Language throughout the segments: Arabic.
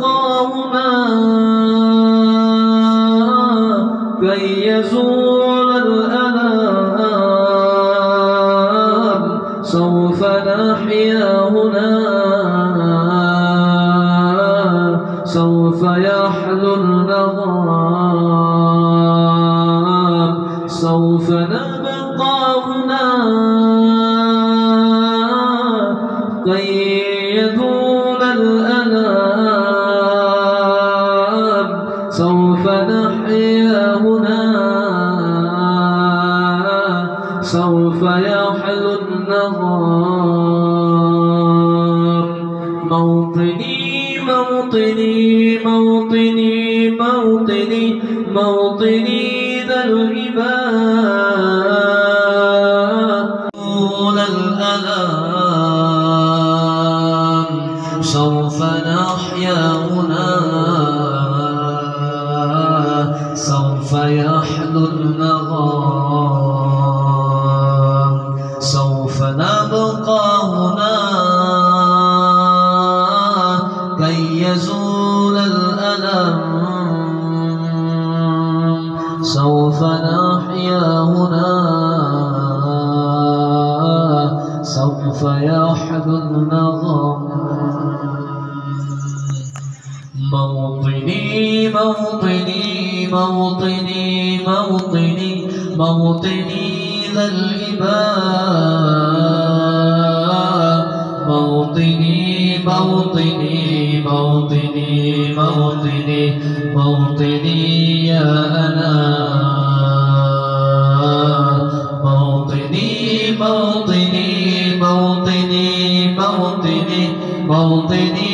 مقامنا كي يزول الألام سوف نحيا هنا سوف يحلو النغام سوف نبقى هنا كي يدوم الألام سوف نحيا هنا سوف يحلو النغام موطني موطني موطني موطني موطني ذا الهباء طول الألام سوف نحيا هنا سوف يحلو النغام سوف نبقى هنا كي يزول الألم سوف نحيا هنا سوف يحلو النغم موطني موطني موطني موطني موطني ذا الهباء موطني موطني موطني موطني موطني يا أنا موطني موطني موطني موطني موطني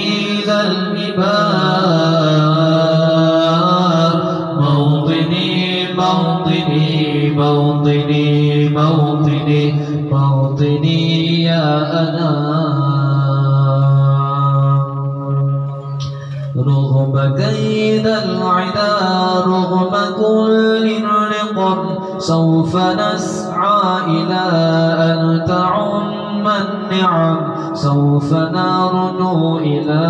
ذا الهباء موطني موطني موطني موطني موطني يا أنا رغم كيد العدا رغم كل الرقم سوف نسعى إلى أن تعم النعم سوف نرنو إلى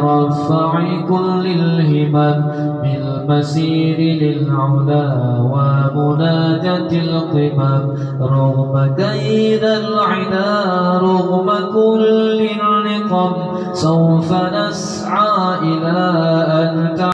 رفع كل الهمم بالمسير للعلا ومناجاة القمم رغم كيد العدا رغم كل الرقم سوف نسعى إلى